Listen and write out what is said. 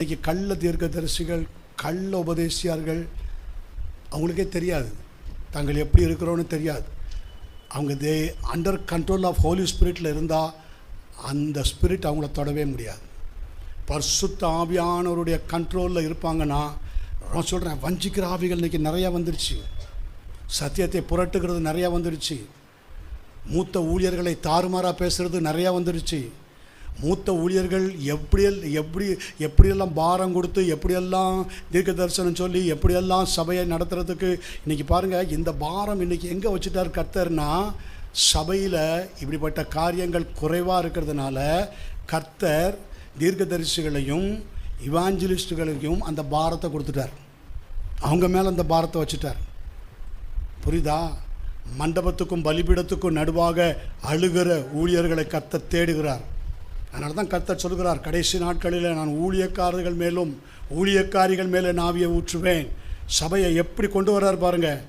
இன்றைக்கி கள்ள தீர்க்கதரிசிகள், கள்ள உபதேசியார்கள், அவங்களுக்கே தெரியாது தாங்கள் எப்படி இருக்கிறோன்னு தெரியாது. அவங்க அண்டர் கண்ட்ரோல் ஆஃப் ஹோலி ஸ்பிரிட்டில் இருந்தால் அந்த ஸ்பிரிட் அவங்கள தொடவே முடியாது. பரிசுத்த ஆவியானவருடைய கண்ட்ரோலில் இருப்பாங்கன்னா, நான் சொல்கிறேன், வஞ்சிக்கிற ஆவிகள் இன்றைக்கி நிறையா வந்துடுச்சு. சத்தியத்தை புரட்டுகிறது நிறையா வந்துடுச்சு. மூத்த ஊழியர்களை தாறுமாறாக பேசுகிறது நிறையா வந்துடுச்சு. மூத்த ஊழியர்கள் எப்படியெல்லாம் பாரம் கொடுத்து, எப்படியெல்லாம் தீர்க்க தரிசனம் சொல்லி, எப்படியெல்லாம் சபையை நடத்துறதுக்கு இன்றைக்கி பாருங்கள். இந்த பாரம் இன்றைக்கி எங்கே வச்சுட்டார் கர்த்தர்னா, சபையில் இப்படிப்பட்ட காரியங்கள் குறைவாக இருக்கிறதுனால கர்த்தர் தீர்க்கதரிசிகளையும் இவாஞ்சலிஸ்டுகளையும் அந்த பாரத்தை கொடுத்துட்டார். அவங்க மேலே அந்த பாரத்தை வச்சுட்டார். புரியுதா? மண்டபத்துக்கும் பலிபீடத்துக்கும் நடுவாக அழுகிற ஊழியர்களை கர்த்தர் தேடுகிறார். அதனால தான் கர்த்தர் சொல்கிறார், கடைசி நாட்களில் நான் ஊழியக்காரர்கள் மேலும் ஊழியக்காரிகள் மேலே ஆவியை ஊற்றுவேன். சபையை எப்படி கொண்டு வர்றார் பாருங்கள்.